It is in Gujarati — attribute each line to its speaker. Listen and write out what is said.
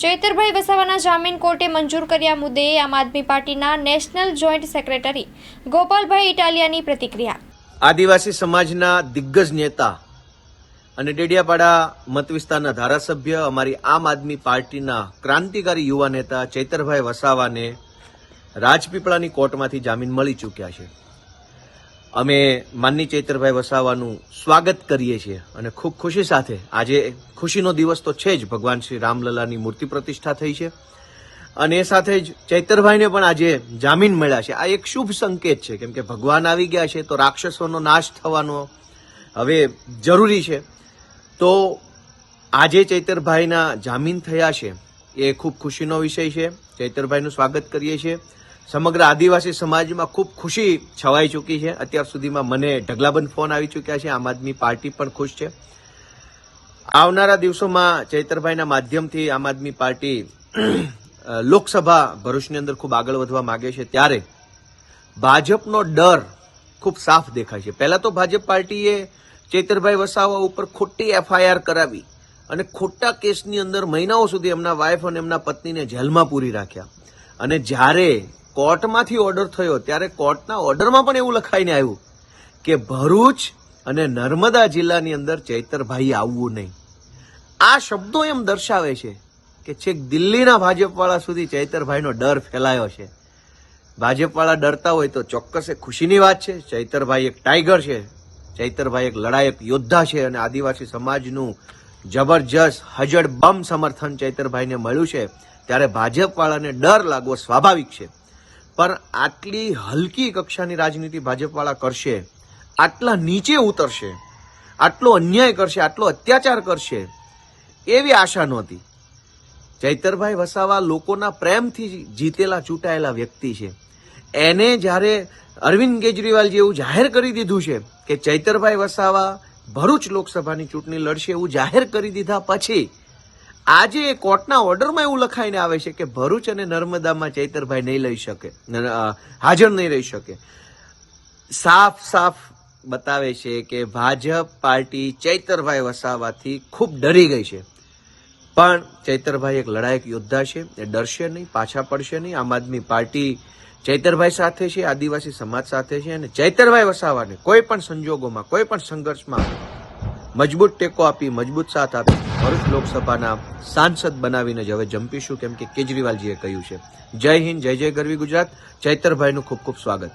Speaker 1: ચૈતરભાઈ વસાવાના જામીન કોર્ટે મંજૂર કર્યા મુદ્દે આમ આદમી પાર્ટીના નેશનલ જોઈન્ટ સેક્રેટરી ગોપાલભાઈ ઇટાલિયાની પ્રતિક્રિયા।
Speaker 2: આદિવાસી સમાજના દિગ્ગજ નેતા અને ડેડિયાપાડા મત વિસ્તારના ધારાસભ્ય અમારી આમ આદમી પાર્ટીના ક્રાંતિકારી યુવા નેતા ચૈતરભાઈ વસાવાને રાજપીપળાની કોર્ટમાંથી જામીન મળી ચૂક્યા છે। અમે માનની ચૈતરભાઈ વસાવાનું સ્વાગત કરીએ છીએ અને ખૂબ ખુશી સાથે આજે ખુશીનો દિવસ તો છે જ, ભગવાન શ્રી રામલલાની મૂર્તિ પ્રતિષ્ઠા થઈ છે અને એ સાથે જ ચૈતરભાઈને પણ આજે જામીન મળ્યા છે। આ એક શુભ સંકેત છે, કેમ કે ભગવાન આવી ગયા છે તો રાક્ષસોનો નાશ થવાનો હવે જરૂરી છે। તો આજે ચૈતરભાઈના જામીન થયા છે એ ખૂબ ખુશીનો વિષય છે। ચૈતરભાઈનું સ્વાગત કરીએ છીએ। સમગ્ર આદિવાસી સમાજમાં ખૂબ ખુશી છવાઈ ચૂકી છે। અત્યાર સુધીમાં મને ઢગલાબંધ ફોન આવી ચૂક્યા છે। આમ આદમી પાર્ટી પણ ખુશ છે। આવનારા દિવસોમાં ચૈતરભાઈના માધ્યમથી આમ આદમી પાર્ટી લોકસભા ભરૂચની અંદર ખૂબ આગળ વધવા માંગે છે, ત્યારે ભાજપનો ડર ખૂબ સાફ દેખાય છે। પહેલા તો ભાજપ પાર્ટીએ ચૈતરભાઈ વસાવા ઉપર ખોટી એફઆઈઆર કરાવી અને ખોટા કેસની અંદર મહિનાઓ સુધી એમના વાઇફ અને એમના પત્નીને જેલમાં પૂરી રાખ્યા અને જ્યારે કોર્ટમાંથી ઓર્ડર થયો ત્યારે કોર્ટના ઓર્ડરમાં પણ એવું લખાઈને આવ્યું કે ભરૂચ અને નર્મદા જિલ્લાની અંદર ચૈતરભાઈ આવવું નહીં। આ શબ્દો એમ દર્શાવે છે કે છેક દિલ્હીના ભાજપવાળા સુધી ચૈતરભાઈનો ડર ફેલાયો છે। ભાજપવાળા ડરતા હોય તો ચોક્કસ એ ખુશીની વાત છે। ચૈતરભાઈ એક ટાઈગર છે, ચૈતરભાઈ એક લડાયક યોદ્ધા છે અને આદિવાસી સમાજનું જબરજસ્ત હજડબમ સમર્થન ચૈતરભાઈને મળ્યું છે, ત્યારે ભાજપવાળાને ડર લાગવો સ્વાભાવિક છે। પણ આટલી હલકી કક્ષાની રાજનીતિ ભાજપવાળા કરશે, આટલા નીચે ઉતરશે, આટલો અન્યાય કરશે, આટલો અત્યાચાર કરશે એવી આશા નહોતી। ચૈતરભાઈ વસાવા લોકોના પ્રેમથી જીતેલા ચૂંટાયેલા વ્યક્તિ છે। એને જ્યારે અરવિંદ કેજરીવાલ જેવું જાહેર કરી દીધું છે કે ચૈતરભાઈ વસાવા ભરૂચ લોકસભાની ચૂંટણી લડશે એવું જાહેર કરી દીધા પછી આજે કોર્ટના ઓર્ડરમાં એવું લખાઈને આવે છે કે ભરૂચ અને નર્મદામાં ચૈતરભાઈ નહીં લઈ શકે, હાજર નહીં રહી શકે। સાફ સાફ બતાવે છે કે ભાજપ પાર્ટી ચૈતરભાઈ વસાવાથી ખૂબ ડરી ગઈ છે। પણ ચૈતરભાઈ એક લડાયક યોદ્ધા છે, એ ડરશે નહીં, પાછા પડશે નહીં। આમ આદમી પાર્ટી ચૈતરભાઈ સાથે છે, આદિવાસી સમાજ સાથે છે અને ચૈતરભાઈ વસાવાને કોઈ પણ સંજોગોમાં, કોઈ પણ સંઘર્ષમાં મજબૂત ટેકો આપી, મજબૂત સાથ આપી ભરૂચ લોકસભાના સાંસદ બનાવીને જ હવે જંપીશું, કેમ કે કેજરીવાલજીએ કહ્યું છે। જય હિન્દ, જય જય ગરવી ગુજરાત। ચૈતરભાઈનું ખૂબ ખૂબ સ્વાગત।